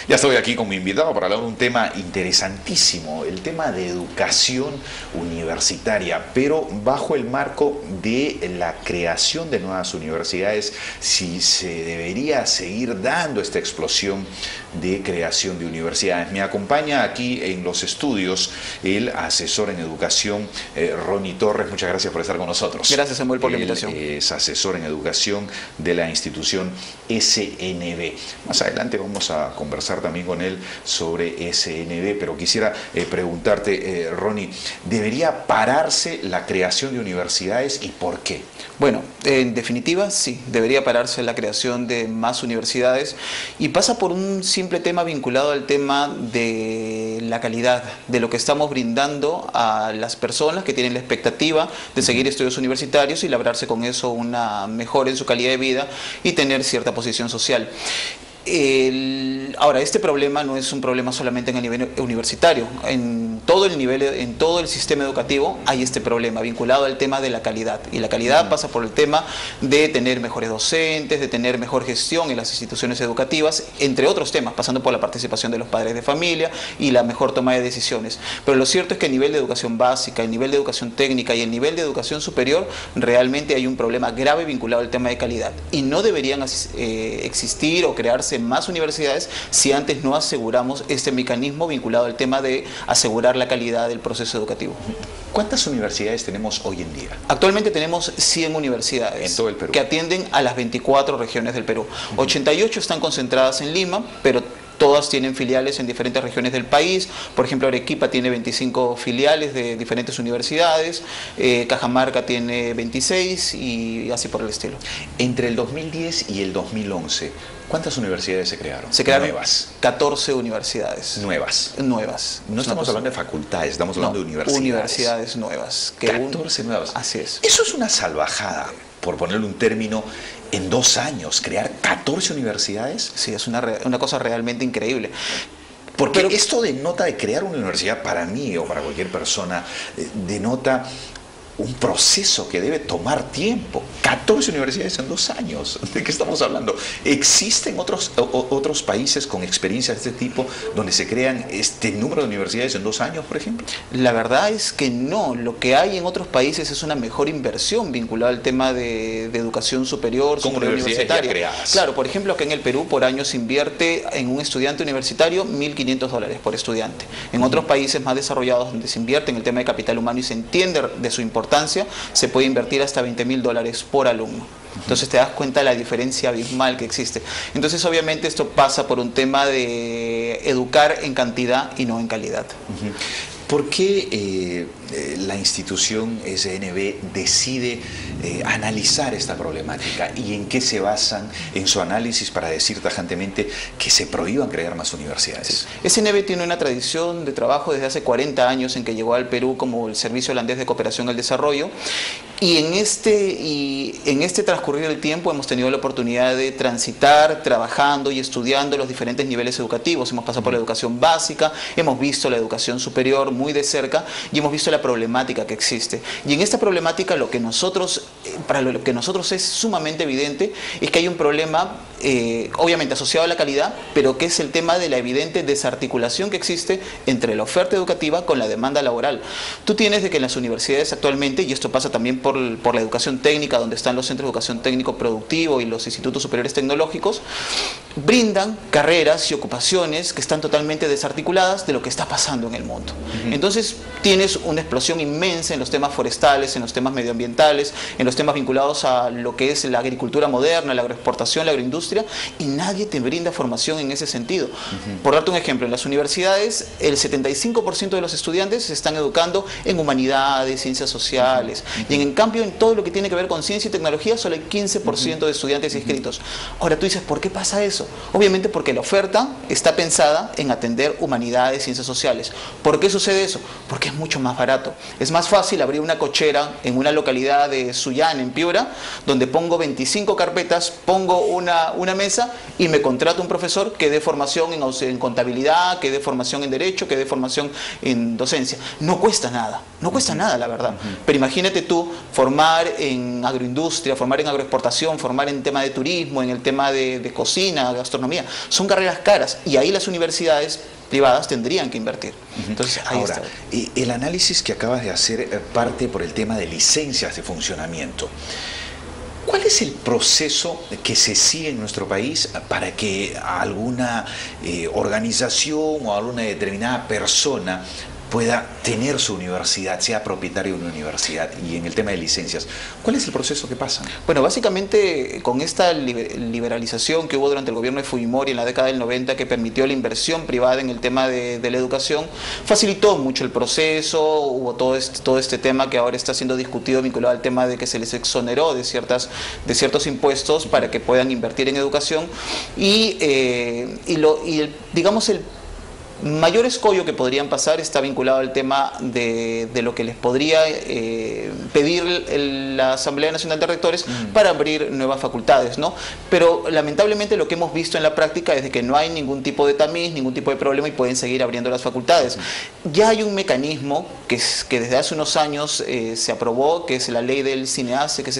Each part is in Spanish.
Ya estoy aquí con mi invitado para hablar de un tema interesantísimo, el tema de educación universitaria, pero bajo el marco de la creación de nuevas universidades, si se debería seguir dando esta explosión de creación de universidades. Me acompaña aquí en los estudios el asesor en educación, Ronnie Torres. Muchas gracias por estar con nosotros. Gracias, Samuel, por la invitación. Es asesor en educación de la institución SNB. Más adelante vamos a conversar también con él sobre SNB, pero quisiera preguntarte, Ronnie, ¿debería pararse la creación de universidades y por qué? Bueno, en definitiva sí, debería pararse la creación de más universidades y pasa por un simple tema vinculado al tema de la calidad, de lo que estamos brindando a las personas que tienen la expectativa de seguir estudios universitarios y labrarse con eso una mejora en su calidad de vida y tener cierta posición social. Ahora, este problema no es un problema solamente en el nivel universitario, en todo el sistema educativo hay este problema vinculado al tema de la calidad, y la calidad pasa por el tema de tener mejores docentes, de tener mejor gestión en las instituciones educativas, entre otros temas, pasando por la participación de los padres de familia y la mejor toma de decisiones. Pero lo cierto es que a nivel de educación básica, el nivel de educación técnica y el nivel de educación superior, realmente hay un problema grave vinculado al tema de calidad, y no deberían existir o crearse más universidades si antes no aseguramos este mecanismo vinculado al tema de asegurar la calidad del proceso educativo. ¿Cuántas universidades tenemos hoy en día? Actualmente tenemos 100 universidades en todo el Perú, que atienden a las 24 regiones del Perú. 88 están concentradas en Lima, pero todas tienen filiales en diferentes regiones del país. Por ejemplo, Arequipa tiene 25 filiales de diferentes universidades, Cajamarca tiene 26 y así por el estilo. Entre el 2010 y el 2011, ¿cuántas universidades se crearon? Se crearon nuevas. 14 universidades. Nuevas. Nuevas. No estamos hablando de facultades, estamos hablando de universidades. Universidades nuevas. 14 nuevas. Así es. Eso es una salvajada, por ponerle un término, en 2 años, crear 14 universidades. Sí, es una cosa realmente increíble. Porque esto denota, de crear una universidad, para mí o para cualquier persona, denota un proceso que debe tomar tiempo. 14 universidades en 2 años. ¿De qué estamos hablando? ¿Existen otros países con experiencias de este tipo donde se crean este número de universidades en 2 años, por ejemplo? La verdad es que no. Lo que hay en otros países es una mejor inversión vinculada al tema de educación superior, universitaria. Claro, por ejemplo, acá en el Perú por año se invierte en un estudiante universitario $1.500 por estudiante. En otros países más desarrollados donde se invierte en el tema de capital humano y se entiende de su importancia, se puede invertir hasta $20.000 por alumno. Entonces te das cuenta de la diferencia abismal que existe. Entonces obviamente esto pasa por un tema de educar en cantidad y no en calidad. ¿Por qué la institución SNB decide analizar esta problemática y en qué se basan en su análisis para decir tajantemente que se prohíban crear más universidades? SNB tiene una tradición de trabajo desde hace 40 años en que llegó al Perú como el Servicio Holandés de Cooperación al Desarrollo, y en este transcurrir del tiempo hemos tenido la oportunidad de transitar trabajando y estudiando los diferentes niveles educativos. Hemos pasado por la educación básica, hemos visto la educación superior muy de cerca y hemos visto la problemática que existe. Y en esta problemática para lo que nosotros es sumamente evidente es que hay un problema obviamente asociado a la calidad, pero que es el tema de la evidente desarticulación que existe entre la oferta educativa con la demanda laboral. Tú tienes de que en las universidades actualmente, y esto pasa también por la educación técnica, donde están los centros de educación técnico productivo y los institutos superiores tecnológicos, brindan carreras y ocupaciones que están totalmente desarticuladas de lo que está pasando en el mundo. Entonces tienes una explosión inmensa en los temas forestales, en los temas medioambientales, en los temas vinculados a lo que es la agricultura moderna, la agroexportación, la agroindustria, y nadie te brinda formación en ese sentido. Por darte un ejemplo, en las universidades el 75% de los estudiantes se están educando en humanidades, ciencias sociales, y en cambio en todo lo que tiene que ver con ciencia y tecnología solo hay 15% de estudiantes inscritos. Ahora tú dices, ¿por qué pasa eso? Obviamente porque la oferta está pensada en atender humanidades, ciencias sociales. ¿Por qué sucede eso? Porque porque es mucho más barato. Es más fácil abrir una cochera en una localidad de Sullán, en Piura, donde pongo 25 carpetas, pongo una mesa y me contrato un profesor que dé formación en contabilidad, que dé formación en derecho, que dé formación en docencia. No cuesta nada, no cuesta nada, la verdad. Pero imagínate tú formar en agroindustria, formar en agroexportación, formar en tema de turismo, en el tema de cocina, gastronomía. Son carreras caras y ahí las universidades privadas tendrían que invertir. Entonces, ahí ahora, está. el análisis que acabas de hacer parte por el tema de licencias de funcionamiento. ¿Cuál es el proceso que se sigue en nuestro país para que alguna organización o alguna determinada persona pueda tener su universidad, sea propietario de una universidad? Y en el tema de licencias, ¿cuál es el proceso que pasa? Bueno, básicamente con esta liberalización que hubo durante el gobierno de Fujimori en la década del 90, que permitió la inversión privada en el tema de la educación, facilitó mucho el proceso. Hubo todo este tema que ahora está siendo discutido vinculado al tema de que se les exoneró de ciertos impuestos para que puedan invertir en educación, digamos, el mayor escollo que podrían pasar está vinculado al tema de lo que les podría pedir la Asamblea Nacional de Rectores para abrir nuevas facultades, ¿no? Pero lamentablemente lo que hemos visto en la práctica es de que no hay ningún tipo de tamiz, ningún tipo de problema y pueden seguir abriendo las facultades. Ya hay un mecanismo que desde hace unos años se aprobó, que es la ley del CINEACE, que es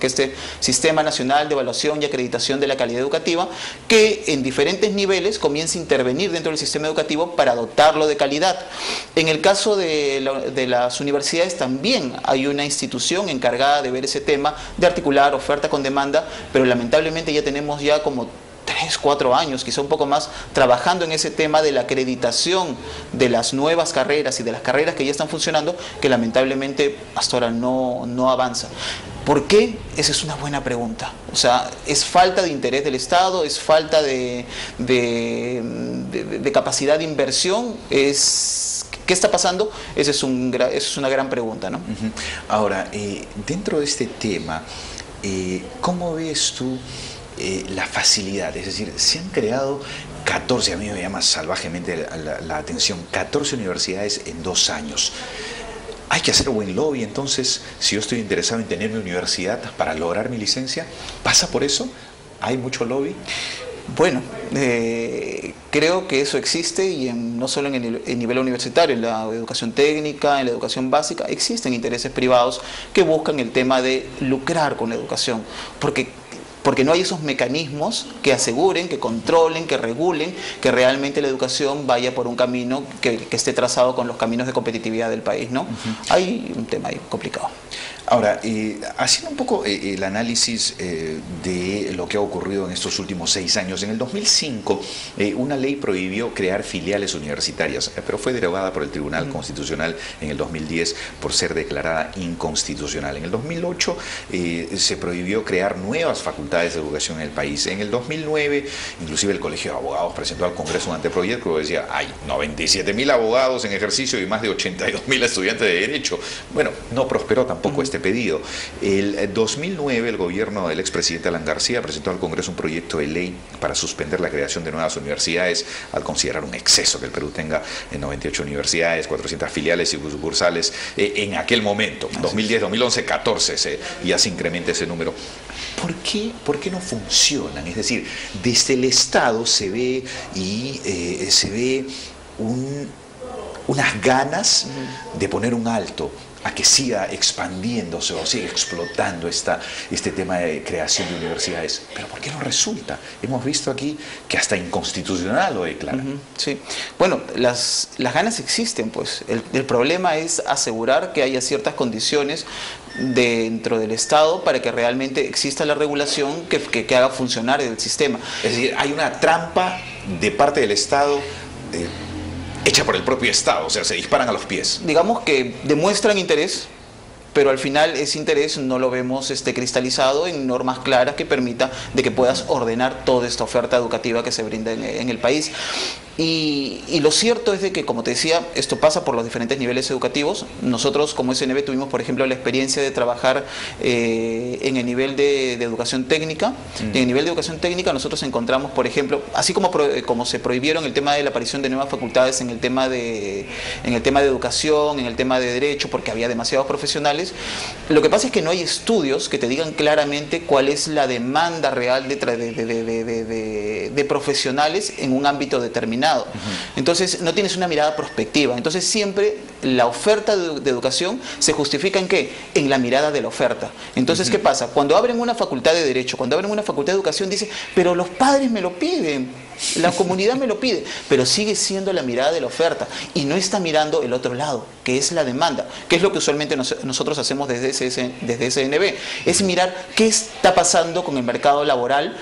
este Sistema Nacional de Evaluación y Acreditación de la Calidad Educativa, que en diferentes niveles comienza a intervenir dentro del sistema educativo para dotarlo de calidad. En el caso de las universidades también hay una institución encargada de ver ese tema, de articular oferta con demanda, pero lamentablemente ya tenemos como 3, 4 años, quizá un poco más, trabajando en ese tema de la acreditación de las nuevas carreras y de las carreras que ya están funcionando, que lamentablemente hasta ahora no avanza. ¿Por qué? Esa es una buena pregunta. O sea, ¿es falta de interés del Estado? ¿Es falta de capacidad de inversión? ¿Qué está pasando? Esa es una gran pregunta, ¿no? Ahora, dentro de este tema, ¿cómo ves tú la facilidad? Es decir, se han creado 14, a mí me llama salvajemente la atención, 14 universidades en 2 años. Hay que hacer buen lobby, entonces, si yo estoy interesado en tener mi universidad para lograr mi licencia, ¿pasa por eso? ¿Hay mucho lobby? Bueno, creo que eso existe y no solo en el nivel universitario, en la educación técnica, en la educación básica, existen intereses privados que buscan el tema de lucrar con la educación, porque no hay esos mecanismos que aseguren, que controlen, que regulen, que realmente la educación vaya por un camino que esté trazado con los caminos de competitividad del país, ¿no? Hay un tema ahí complicado. Ahora, haciendo un poco el análisis de lo que ha ocurrido en estos últimos 6 años, en el 2005 una ley prohibió crear filiales universitarias, pero fue derogada por el Tribunal Constitucional en el 2010 por ser declarada inconstitucional. En el 2008 se prohibió crear nuevas facultades de educación en el país. En el 2009, inclusive el Colegio de Abogados presentó al Congreso un anteproyecto que decía, hay 97.000 abogados en ejercicio y más de 82.000 estudiantes de Derecho. Bueno, no prosperó tampoco este pedido. El 2009 el gobierno del expresidente Alan García presentó al Congreso un proyecto de ley para suspender la creación de nuevas universidades al considerar un exceso que el Perú tenga en 98 universidades, 400 filiales y sucursales en aquel momento, 2010, 2011, 14, ya se incrementa ese número. ¿Por qué no funcionan? Es decir, desde el Estado se ve unas ganas de poner un alto a que siga expandiéndose o siga explotando este tema de creación de universidades. Pero ¿por qué no resulta? Hemos visto aquí que hasta inconstitucional lo declaran. Sí. Bueno, las ganas existen, pues. El problema es asegurar que haya ciertas condiciones dentro del Estado para que realmente exista la regulación que haga funcionar el sistema. Es decir, hay una trampa de parte del Estado hecha por el propio Estado, o sea, se disparan a los pies. Digamos que demuestran interés, pero al final ese interés no lo vemos cristalizado en normas claras que permita de que puedas ordenar toda esta oferta educativa que se brinda en el país. Y lo cierto es de que, como te decía, esto pasa por los diferentes niveles educativos. Nosotros como SNB tuvimos, por ejemplo, la experiencia de trabajar en el nivel de educación técnica. Y en el nivel de educación técnica nosotros encontramos, por ejemplo, así como se prohibieron el tema de la aparición de nuevas facultades en el tema de educación, en el tema de derecho, porque había demasiados profesionales, lo que pasa es que no hay estudios que te digan claramente cuál es la demanda real de profesionales en un ámbito determinado. Entonces no tienes una mirada prospectiva. Entonces siempre la oferta de educación se justifica ¿en qué? En la mirada de la oferta. Entonces, ¿qué pasa? Cuando abren una facultad de Derecho, cuando abren una facultad de Educación, dice, pero los padres me lo piden, la comunidad me lo pide, pero sigue siendo la mirada de la oferta y no está mirando el otro lado, que es la demanda, que es lo que usualmente nosotros hacemos desde SNB, es mirar qué está pasando con el mercado laboral,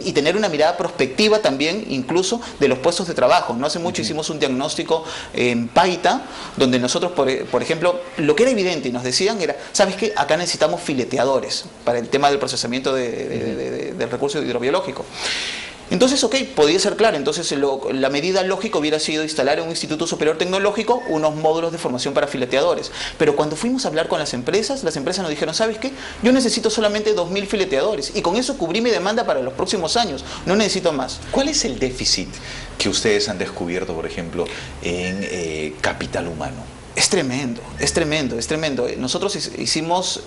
y tener una mirada prospectiva también, incluso de los puestos de trabajo. No hace mucho hicimos un diagnóstico en Paita, donde nosotros, por ejemplo, lo que era evidente y nos decían era, ¿sabes qué? Acá necesitamos fileteadores para el tema del procesamiento del recurso hidrobiológico. Entonces, ok, podía ser claro. Entonces, la medida lógica hubiera sido instalar en un instituto superior tecnológico unos módulos de formación para fileteadores. Pero cuando fuimos a hablar con las empresas nos dijeron, ¿sabes qué? Yo necesito solamente 2000 fileteadores y con eso cubrí mi demanda para los próximos años. No necesito más. ¿Cuál es el déficit que ustedes han descubierto, por ejemplo, en capital humano? Es tremendo, es tremendo, es tremendo. Nosotros hicimos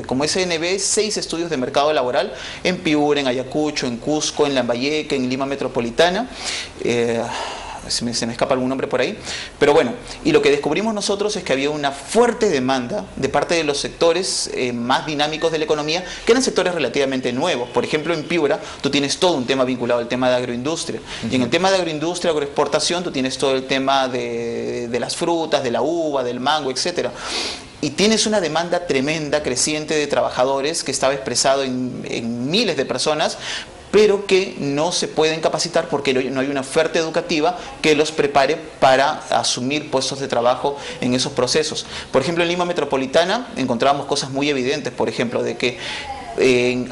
como SNB 6 estudios de mercado laboral en Piura, en Ayacucho, en Cusco, en Lambayeque, en Lima Metropolitana. Se me escapa algún nombre por ahí, pero bueno, y lo que descubrimos nosotros es que había una fuerte demanda de parte de los sectores más dinámicos de la economía, que eran sectores relativamente nuevos. Por ejemplo, en Piura tú tienes todo un tema vinculado al tema de agroindustria, y en el tema de agroindustria, agroexportación, tú tienes todo el tema de las frutas, de la uva, del mango, etcétera. Y tienes una demanda tremenda, creciente de trabajadores que estaba expresado en miles de personas, pero que no se pueden capacitar porque no hay una oferta educativa que los prepare para asumir puestos de trabajo en esos procesos. Por ejemplo, en Lima Metropolitana encontrábamos cosas muy evidentes, por ejemplo, de que se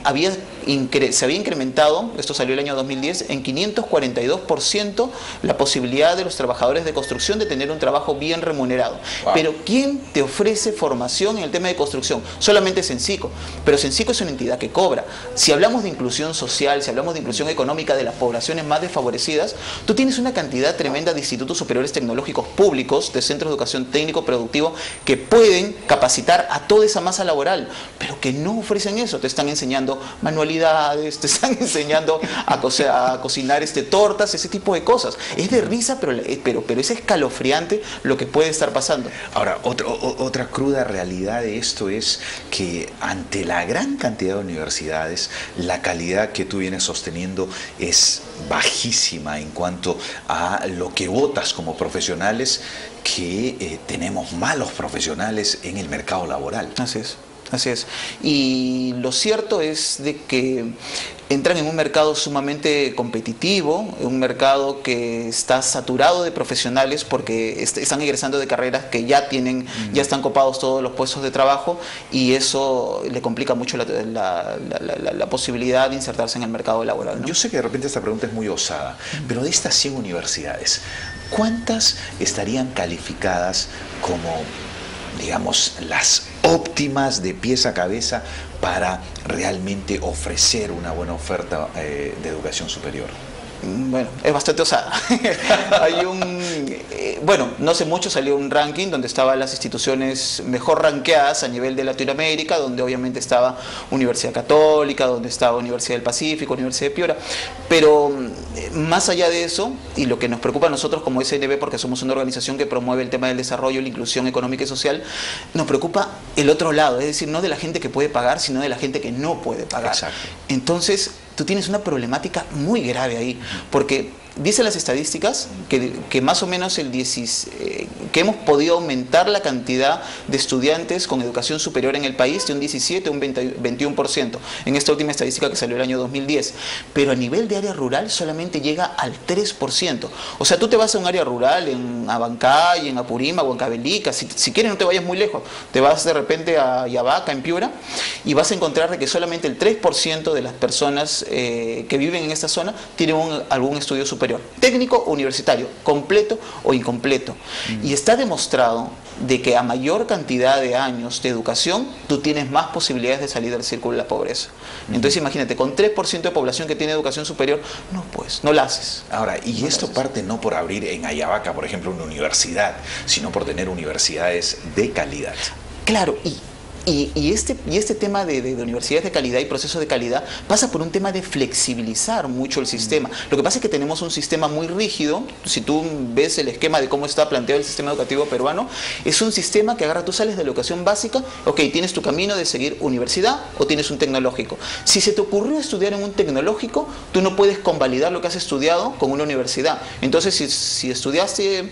había incrementado, esto salió el año 2010, en 542% la posibilidad de los trabajadores de construcción de tener un trabajo bien remunerado. Wow. Pero ¿quién te ofrece formación en el tema de construcción? Solamente Censico, pero Censico es una entidad que cobra. Si hablamos de inclusión social, si hablamos de inclusión económica de las poblaciones más desfavorecidas, tú tienes una cantidad tremenda de institutos superiores tecnológicos públicos, de centros de educación técnico productivo, que pueden capacitar a toda esa masa laboral, pero que no ofrecen eso. Te están enseñando manualidades, te están enseñando a cocinar tortas, ese tipo de cosas. Es de risa, pero es escalofriante lo que puede estar pasando. Ahora, otra cruda realidad de esto es que ante la gran cantidad de universidades, la calidad que tú vienes sosteniendo es bajísima en cuanto a lo que votas como profesionales, que tenemos malos profesionales en el mercado laboral. Así es. Así es. Y lo cierto es de que entran en un mercado sumamente competitivo, un mercado que está saturado de profesionales porque están egresando de carreras que ya están copados todos los puestos de trabajo, y eso le complica mucho la posibilidad de insertarse en el mercado laboral, ¿no? Yo sé que de repente esta pregunta es muy osada, pero de estas 100 universidades, ¿cuántas estarían calificadas como, digamos, las óptimas de pies a cabeza para realmente ofrecer una buena oferta de educación superior? Bueno, es bastante osada. Bueno, no hace mucho salió un ranking donde estaban las instituciones mejor rankeadas a nivel de Latinoamérica, donde obviamente estaba Universidad Católica, donde estaba Universidad del Pacífico, Universidad de Piura, pero más allá de eso, y lo que nos preocupa a nosotros como SNB, porque somos una organización que promueve el tema del desarrollo, la inclusión económica y social, nos preocupa el otro lado, es decir, no de la gente que puede pagar, sino de la gente que no puede pagar. Exacto. Entonces, tú tienes una problemática muy grave ahí, porque dicen las estadísticas que más o menos que hemos podido aumentar la cantidad de estudiantes con educación superior en el país de un 17 a un 21%, en esta última estadística que salió el año 2010. Pero a nivel de área rural solamente llega al 3%. O sea, tú te vas a un área rural, en Abancay, en Apurímac o en Cabelica, si quieres no te vayas muy lejos, te vas de repente a Yavaca, en Piura, y vas a encontrar de que solamente el 3% de las personas que viven en esta zona tienen algún estudio superior, técnico o universitario, completo o incompleto. Y está demostrado de que a mayor cantidad de años de educación, tú tienes más posibilidades de salir del círculo de la pobreza. Entonces imagínate, con 3% de población que tiene educación superior, no pues, no la haces. Ahora, y no esto parte no por abrir en Ayabaca, por ejemplo, una universidad, sino por tener universidades de calidad. Claro, y este tema de universidades de calidad y procesos de calidad pasa por un tema de flexibilizar mucho el sistema. Lo que pasa es que tenemos un sistema muy rígido. Si tú ves el esquema de cómo está planteado el sistema educativo peruano, es un sistema que agarra, tú sales de la educación básica, ok, tienes tu camino de seguir universidad o tienes un tecnológico. Si se te ocurrió estudiar en un tecnológico, tú no puedes convalidar lo que has estudiado con una universidad. Entonces, si estudiaste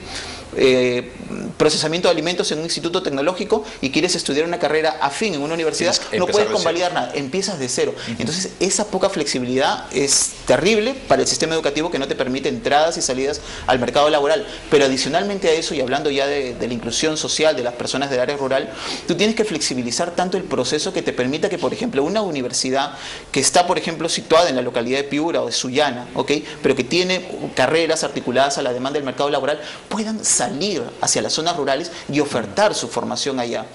procesamiento de alimentos en un instituto tecnológico y quieres estudiar una carrera afín en una universidad, no puedes convalidar nada, empiezas de cero. Entonces esa poca flexibilidad es terrible para el sistema educativo, que no te permite entradas y salidas al mercado laboral. Pero adicionalmente a eso, y hablando ya de la inclusión social de las personas del área rural, tú tienes que flexibilizar tanto el proceso que te permita que, por ejemplo, una universidad que está, por ejemplo, situada en la localidad de Piura o de Sullana, pero que tiene carreras articuladas a la demanda del mercado laboral, puedan salir hacia las zonas rurales y ofertar su formación allá.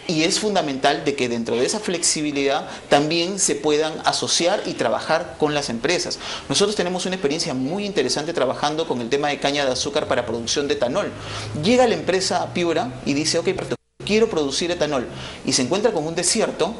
Y es fundamental de que dentro de esa flexibilidad también se puedan asociar y trabajar con las empresas. Nosotros tenemos una experiencia muy interesante trabajando con el tema de caña de azúcar para producción de etanol. Llega la empresa a Piura y dice, ok, quiero producir etanol, y se encuentra con un desierto.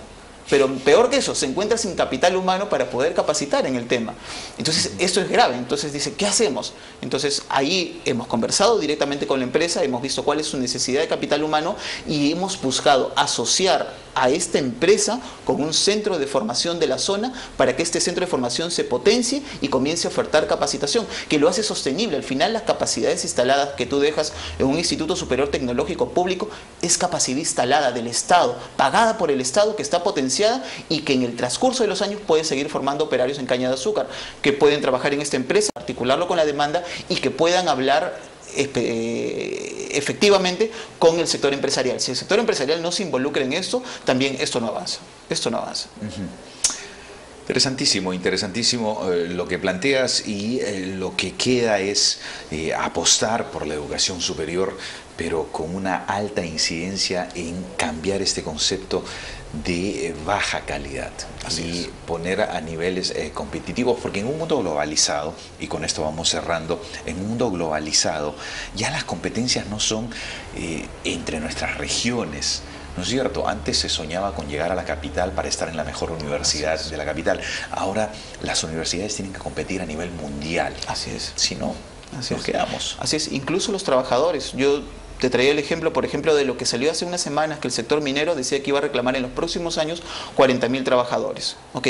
Pero peor que eso, se encuentra sin capital humano para poder capacitar en el tema. Entonces, esto es grave. Entonces dice, ¿qué hacemos? Entonces, ahí hemos conversado directamente con la empresa, hemos visto cuál es su necesidad de capital humano y hemos buscado asociar a esta empresa con un centro de formación de la zona para que este centro de formación se potencie y comience a ofertar capacitación, que lo hace sostenible. Al final, las capacidades instaladas que tú dejas en un instituto superior tecnológico público es capacidad instalada del Estado, pagada por el Estado, que está potenciada y que en el transcurso de los años puede seguir formando operarios en caña de azúcar, que pueden trabajar en esta empresa, articularlo con la demanda y que puedan hablar efectivamente con el sector empresarial. Si el sector empresarial no se involucra en esto, también esto no avanza. Esto no avanza. Interesantísimo, interesantísimo lo que planteas, y lo que queda es apostar por la educación superior, pero con una alta incidencia en cambiar este concepto de baja calidad y poner a niveles competitivos, porque en un mundo globalizado, y con esto vamos cerrando, en un mundo globalizado ya las competencias no son entre nuestras regiones. ¿No es cierto? Antes se soñaba con llegar a la capital para estar en la mejor universidad de la capital. Ahora las universidades tienen que competir a nivel mundial. Así es. Si no, nos quedamos. Así es. Incluso los trabajadores. Yo te traía el ejemplo, por ejemplo, de lo que salió hace unas semanas, que el sector minero decía que iba a reclamar en los próximos años 40.000 trabajadores. Ok.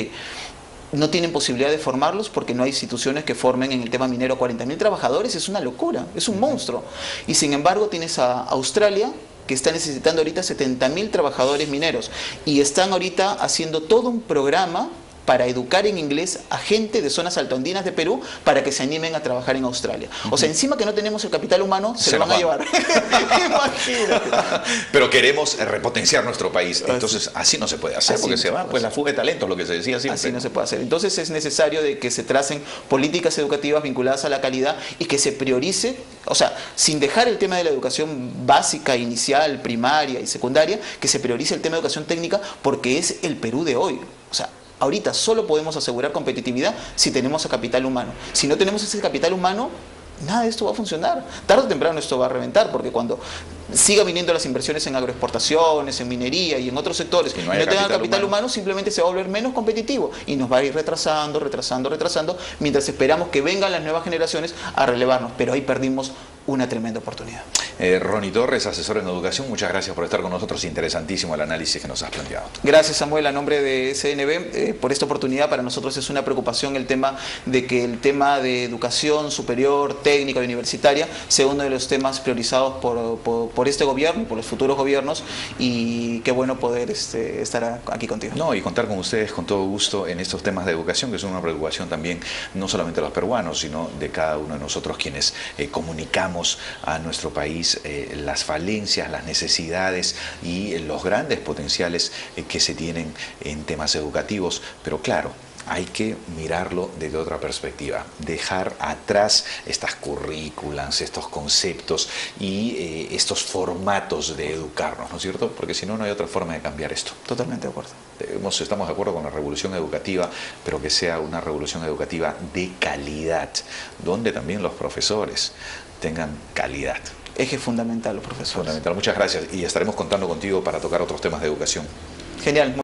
No tienen posibilidad de formarlos porque no hay instituciones que formen en el tema minero 40.000 trabajadores. Es una locura, es un monstruo. Y sin embargo tienes a Australia, que está necesitando ahorita 70.000 trabajadores mineros, y están ahorita haciendo todo un programa para educar en inglés a gente de zonas altoandinas de Perú para que se animen a trabajar en Australia. O sea, encima que no tenemos el capital humano, se lo van a llevar. Imagínate. Pero queremos repotenciar nuestro país. Entonces, así no se puede hacer, porque se va pues la fuga de talentos, lo que se decía siempre. Así no se puede hacer. Entonces es necesario de que se tracen políticas educativas vinculadas a la calidad y que se priorice, o sea, sin dejar el tema de la educación básica, inicial, primaria y secundaria, que se priorice el tema de educación técnica, porque es el Perú de hoy. O sea, ahorita solo podemos asegurar competitividad si tenemos a capital humano. Si no tenemos ese capital humano, nada de esto va a funcionar. Tarde o temprano esto va a reventar, porque cuando siga viniendo las inversiones en agroexportaciones, en minería y en otros sectores, y no tenga capital humano, simplemente se va a volver menos competitivo y nos va a ir retrasando, mientras esperamos que vengan las nuevas generaciones a relevarnos. Pero ahí perdimos una tremenda oportunidad. Ronnie Torres, asesor en educación, muchas gracias por estar con nosotros. Interesantísimo el análisis que nos has planteado. Gracias, Samuel, a nombre de SNB, por esta oportunidad. Para nosotros es una preocupación el tema de que el tema de educación superior, técnica y universitaria sea uno de los temas priorizados por este gobierno y por los futuros gobiernos, y qué bueno poder estar aquí contigo. No, y contar con ustedes con todo gusto en estos temas de educación, que son una preocupación también no solamente de los peruanos, sino de cada uno de nosotros quienes comunicamos a nuestro país las falencias, las necesidades y los grandes potenciales que se tienen en temas educativos. Pero claro, hay que mirarlo desde otra perspectiva, dejar atrás estas currículas, estos conceptos y estos formatos de educarnos, ¿no es cierto? Porque si no, no hay otra forma de cambiar esto. Totalmente de acuerdo. Estamos de acuerdo con la revolución educativa, pero que sea una revolución educativa de calidad, donde también los profesores tengan calidad. Eje fundamental, los profesores. Fundamental. Muchas gracias y estaremos contando contigo para tocar otros temas de educación. Genial.